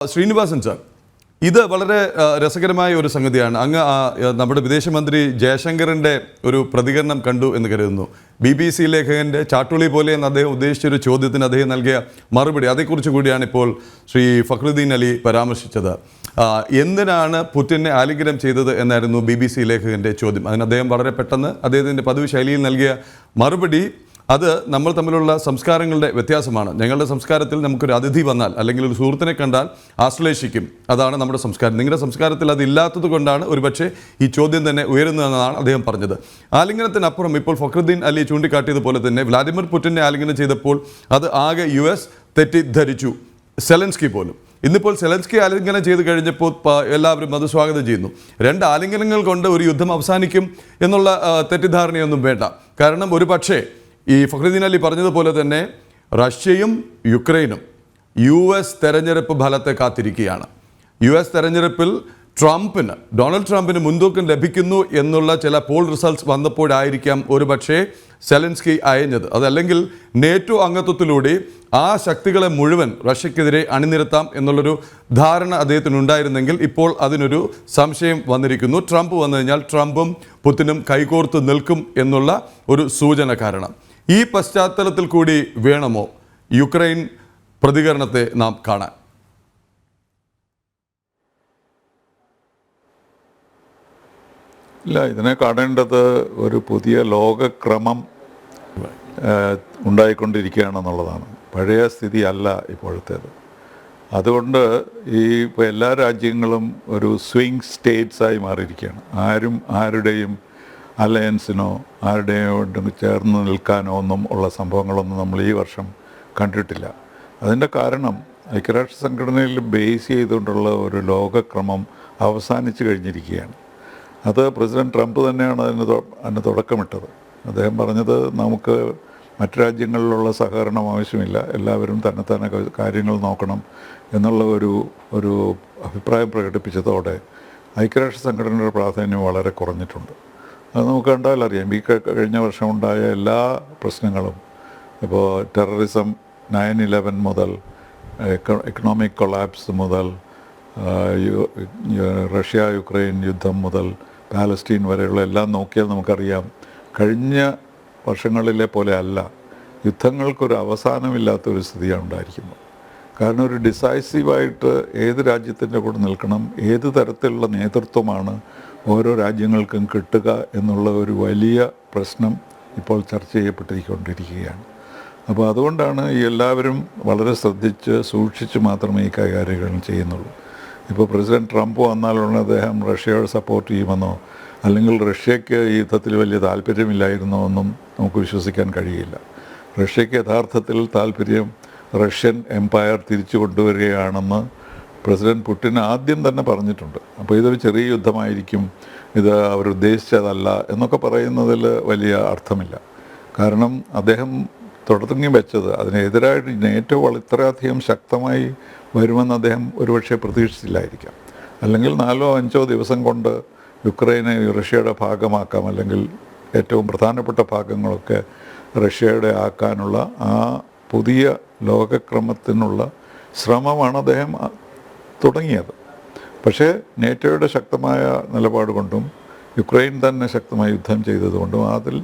Sreenivasan sir, ഇത് വളരെ രസകരമായ ഒരു സംഗതിയാണ്. അങ്ങ് നമ്മുടെ വിദേശമന്ത്രി ജയശങ്കറിൻ്റെ ഒരു പ്രതികരണം കണ്ടു എന്ന് കരുതുന്നു. BBC ലേഖകൻ്റെ ചാട്ടുളി പോലെ എന്ന് അദ്ദേഹം ഉദ്ദേശിച്ചൊരു ചോദ്യത്തിന് അദ്ദേഹം നൽകിയ മറുപടി, അതേക്കുറിച്ച് കൂടിയാണ് ഇപ്പോൾ ശ്രീ ഫഖ്റുദ്ദീൻ അലി പരാമർശിച്ചത്. എന്തിനാണ് പുടിനെ ആലിംഗനം ചെയ്തത് എന്നായിരുന്നു BBC ലേഖകൻ്റെ ചോദ്യം. അതിന് അദ്ദേഹം വളരെ പെട്ടെന്ന് അദ്ദേഹത്തിൻ്റെ പതിവ് ശൈലിയിൽ നൽകിയ മറുപടി, അത് നമ്മൾ തമ്മിലുള്ള സംസ്കാരങ്ങളുടെ വ്യത്യാസമാണ്. ഞങ്ങളുടെ സംസ്കാരത്തിൽ നമുക്കൊരു അതിഥി വന്നാൽ അല്ലെങ്കിൽ ഒരു സുഹൃത്തിനെ കണ്ടാൽ ആശ്ലേഷിക്കും, അതാണ് നമ്മുടെ സംസ്കാരം. നിങ്ങളുടെ സംസ്കാരത്തിൽ അതില്ലാത്തത് കൊണ്ടാണ് ഒരുപക്ഷെ ഈ ചോദ്യം തന്നെ ഉയരുന്നതെന്നാണ് അദ്ദേഹം പറഞ്ഞത്. ആലിംഗനത്തിനപ്പുറം ഇപ്പോൾ ഫഖ്റുദ്ദീൻ അലി ചൂണ്ടിക്കാട്ടിയതുപോലെ തന്നെ വ്ളാഡിമിർ പുടിനെ ആലിംഗനം ചെയ്തപ്പോൾ അത് ആകെ US തെറ്റിദ്ധരിച്ചു, സെലൻസ്കി പോലും. ഇന്നിപ്പോൾ സെലൻസ്കി ആലിംഗനം ചെയ്ത് കഴിഞ്ഞപ്പോൾ എല്ലാവരും അത് സ്വാഗതം ചെയ്യുന്നു. 2 ആലിംഗനങ്ങൾ കൊണ്ട് ഒരു യുദ്ധം അവസാനിക്കും എന്നുള്ള തെറ്റിദ്ധാരണയൊന്നും വേണ്ട. കാരണം ഒരു പക്ഷേ ഈ ഫഖ്റുദ്ദീൻ അലി പറഞ്ഞതുപോലെ തന്നെ റഷ്യയും യുക്രൈനും US തെരഞ്ഞെടുപ്പ് ഫലത്തെ കാത്തിരിക്കുകയാണ്. US തെരഞ്ഞെടുപ്പിൽ ഡൊണാൾഡ് ട്രംപിന് മുൻതൂക്കം ലഭിക്കുന്നു എന്നുള്ള ചില പോൾ റിസൾട്ട്സ് വന്നപ്പോഴായിരിക്കാം ഒരു പക്ഷേ സെലൻസ്കി അയഞ്ഞത്. അതല്ലെങ്കിൽ നേറ്റോ അംഗത്വത്തിലൂടെ ആ ശക്തികളെ മുഴുവൻ റഷ്യക്കെതിരെ അണിനിരത്താം എന്നുള്ളൊരു ധാരണ അദ്ദേഹത്തിനുണ്ടായിരുന്നെങ്കിൽ ഇപ്പോൾ അതിനൊരു സംശയം വന്നിരിക്കുന്നു. ട്രംപ് വന്നു കഴിഞ്ഞാൽ ട്രംപും പുടിനും കൈകോർത്ത് നിൽക്കും എന്നുള്ള ഒരു സൂചന കാരണം. ഈ പശ്ചാത്തലത്തിൽ കൂടി വേണമോ യുക്രൈൻ പ്രതികരണത്തെ നാം കാണാൻ? ഇല്ല, ഇതിനെ കാണേണ്ടത് ഒരു പുതിയ ലോകക്രമം ഉണ്ടായിക്കൊണ്ടിരിക്കുകയാണെന്നുള്ളതാണ്. പഴയ സ്ഥിതി അല്ല ഇപ്പോഴത്തേത്. അതുകൊണ്ട് ഇപ്പോൾ എല്ലാ രാജ്യങ്ങളും ഒരു സ്വിംഗ് സ്റ്റേറ്റ്സായി മാറിയിരിക്കുകയാണ്. ആരും ആരുടെയും അലയൻസിനോ ആരുടെയും ചേർന്ന് നിൽക്കാനോ ഒന്നും ഉള്ള സംഭവങ്ങളൊന്നും നമ്മൾ ഈ വർഷം കണ്ടിട്ടില്ല. അതിൻ്റെ കാരണം ഐക്യരാഷ്ട്ര സംഘടനയിൽ ബേസ് ചെയ്തുകൊണ്ടുള്ള ഒരു ലോകക്രമം അവസാനിച്ചു കഴിഞ്ഞിരിക്കുകയാണ്. അത് പ്രസിഡന്റ് ട്രംപ് തന്നെയാണ് അതിന് തുടക്കമിട്ടത്. അദ്ദേഹം പറഞ്ഞത് നമുക്ക് മറ്റു രാജ്യങ്ങളിലുള്ള സഹകരണം ആവശ്യമില്ല, എല്ലാവരും തന്നെ കാര്യങ്ങൾ നോക്കണം എന്നുള്ള ഒരു അഭിപ്രായം പ്രകടിപ്പിച്ചതോടെ ഐക്യരാഷ്ട്ര സംഘടനയുടെ പ്രാധാന്യം വളരെ കുറഞ്ഞിട്ടുണ്ട്. അത് നമുക്ക് കണ്ടാൽ അറിയാം. ഈ കഴിഞ്ഞ വർഷം ഉണ്ടായ എല്ലാ പ്രശ്നങ്ങളും, ഇപ്പോൾ ടെററിസം, 9/11 മുതൽ എക്കണോമിക് കൊളാപ്സ് മുതൽ റഷ്യ യുക്രൈൻ യുദ്ധം മുതൽ പാലസ്റ്റീൻ വരെയുള്ള എല്ലാം നോക്കിയാൽ നമുക്കറിയാം, കഴിഞ്ഞ വർഷങ്ങളിലെ പോലെ അല്ല, യുദ്ധങ്ങൾക്കൊരു അവസാനമില്ലാത്തൊരു സ്ഥിതിയാണ് ഉണ്ടായിരിക്കുന്നത്. കാരണം ഒരു ഡിസൈസീവായിട്ട് ഏത് രാജ്യത്തിൻ്റെ കൂടെ നിൽക്കണം, ഏത് തരത്തിലുള്ള നേതൃത്വമാണ് ഓരോ രാജ്യങ്ങൾക്കും കിട്ടുക എന്നുള്ള ഒരു വലിയ പ്രശ്നം ഇപ്പോൾ ചർച്ച ചെയ്യപ്പെട്ടിരിക്കൊണ്ടിരിക്കുകയാണ്. അപ്പോൾ അതുകൊണ്ടാണ് ഈ എല്ലാവരും വളരെ ശ്രദ്ധിച്ച് സൂക്ഷിച്ച് മാത്രമേ ഈ കൈകാര്യങ്ങൾ ചെയ്യുന്നുള്ളൂ. ഇപ്പോൾ പ്രസിഡന്റ് ട്രംപ് വന്നാലുള്ള അദ്ദേഹം റഷ്യയോട് സപ്പോർട്ട് ചെയ്യുമെന്നോ അല്ലെങ്കിൽ റഷ്യയ്ക്ക് ഈ യുദ്ധത്തിൽ വലിയ താല്പര്യമില്ലായിരുന്നോ എന്നും നമുക്ക് വിശ്വസിക്കാൻ കഴിയില്ല. റഷ്യയ്ക്ക് യഥാർത്ഥത്തിൽ താല്പര്യം റഷ്യൻ എംപയർ തിരിച്ചു കൊണ്ടുവരികയാണെന്ന് പ്രസിഡന്റ് പുടിൻ ആദ്യം തന്നെ പറഞ്ഞിട്ടുണ്ട്. അപ്പോൾ ഇതൊരു ചെറിയ യുദ്ധമായിരിക്കും, ഇത് അവരുദ്ദേശിച്ചതല്ല എന്നൊക്കെ പറയുന്നതിൽ വലിയ അർത്ഥമില്ല. കാരണം അദ്ദേഹം തുടങ്ങി വെച്ചത് അതിനെതിരായിട്ട് നേറ്റോ ഇത്രയധികം ശക്തമായി വരുമെന്ന് അദ്ദേഹം ഒരുപക്ഷെ പ്രതീക്ഷിച്ചില്ലായിരിക്കാം. അല്ലെങ്കിൽ 4-5 ദിവസം കൊണ്ട് യുക്രൈനെ റഷ്യയുടെ ഭാഗമാക്കാം, അല്ലെങ്കിൽ ഏറ്റവും പ്രധാനപ്പെട്ട ഭാഗങ്ങളൊക്കെ റഷ്യയുടെ ആക്കാനുള്ള ആ പുതിയ ലോകക്രമത്തിനുള്ള ശ്രമമാണ് അദ്ദേഹം തുടങ്ങിയത്. പക്ഷേ നേറ്റോയുടെ ശക്തമായ നിലപാട് കൊണ്ടും യുക്രൈൻ തന്നെ ശക്തമായി യുദ്ധം ചെയ്തതുകൊണ്ടും അതിൽ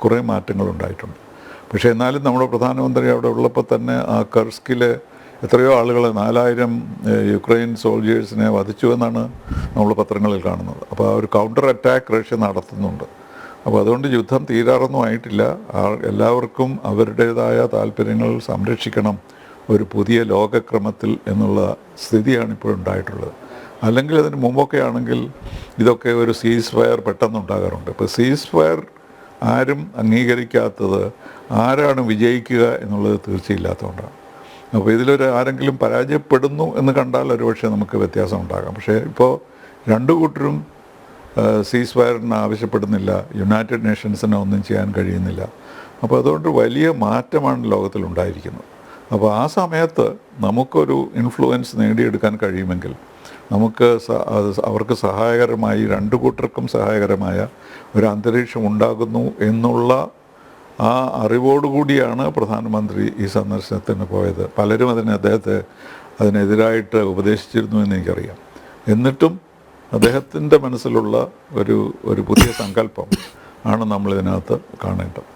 കുറേ മാറ്റങ്ങളുണ്ടായിട്ടുണ്ട്. പക്ഷേ എന്നാലും നമ്മുടെ പ്രധാനമന്ത്രി അവിടെ ഉള്ളപ്പോൾ തന്നെ ആ കർസ്കിലെ എത്രയോ ആളുകളെ 4000 യുക്രൈൻ സോൾജേഴ്സിനെ വധിച്ചു എന്നാണ് നമ്മൾ പത്രങ്ങളിൽ കാണുന്നത്. അപ്പോൾ ആ ഒരു കൗണ്ടർ അറ്റാക്ക് റഷ്യ നടത്തുന്നുണ്ട്. അപ്പോൾ അതുകൊണ്ട് യുദ്ധം തീരാറൊന്നും ആയിട്ടില്ല. എല്ലാവർക്കും അവരുടേതായ താല്പര്യങ്ങൾ സംരക്ഷിക്കണം ഒരു പുതിയ ലോകക്രമത്തിൽ എന്നുള്ള സ്ഥിതിയാണ് ഇപ്പോഴുണ്ടായിട്ടുള്ളത്. അല്ലെങ്കിൽ അതിന് മുമ്പൊക്കെ ആണെങ്കിൽ ഇതൊക്കെ ഒരു സീസ് ഫയർ പെട്ടെന്നുണ്ടാകാറുണ്ട്. ഇപ്പോൾ സീസ് ഫയർ ആരും അംഗീകരിക്കാത്തത് ആരാണ് വിജയിക്കുക എന്നുള്ളത് തീർച്ചയില്ലാത്തതുകൊണ്ടാണ്. അപ്പോൾ ഇതിലൊരു ആരെങ്കിലും പരാജയപ്പെടുന്നു എന്ന് കണ്ടാൽ ഒരുപക്ഷെ നമുക്ക് വ്യത്യാസം ഉണ്ടാകാം. പക്ഷേ ഇപ്പോൾ രണ്ടു കൂട്ടരും സീസ് ഫയറിന് ആവശ്യപ്പെടുന്നില്ല, യുണൈറ്റഡ് നേഷൻസിന് ഒന്നും ചെയ്യാൻ കഴിയുന്നില്ല. അപ്പോൾ അതുകൊണ്ട് വലിയ മാറ്റമാണ് ലോകത്തിലുണ്ടായിരിക്കുന്നത്. അപ്പോൾ ആ സമയത്ത് നമുക്കൊരു ഇൻഫ്ലുവൻസ് നേടിയെടുക്കാൻ കഴിയുമെങ്കിൽ നമുക്ക് അവർക്ക് സഹായകരമായി, രണ്ടു കൂട്ടർക്കും സഹായകരമായ ഒരു അന്തരീക്ഷം ഉണ്ടാകുന്നു എന്നുള്ള ആ അറിവോടുകൂടിയാണ് പ്രധാനമന്ത്രി ഈ സന്ദർശനത്തിന് പോയത്. പലരും അദ്ദേഹത്തെ അതിനെതിരായിട്ട് ഉപദേശിച്ചിരുന്നു എന്ന് എനിക്കറിയാം. എന്നിട്ടും അദ്ദേഹത്തിൻ്റെ മനസ്സിലുള്ള ഒരു പുതിയ സങ്കല്പം ആണ് നമ്മളിതിനകത്ത് കാണേണ്ടത്.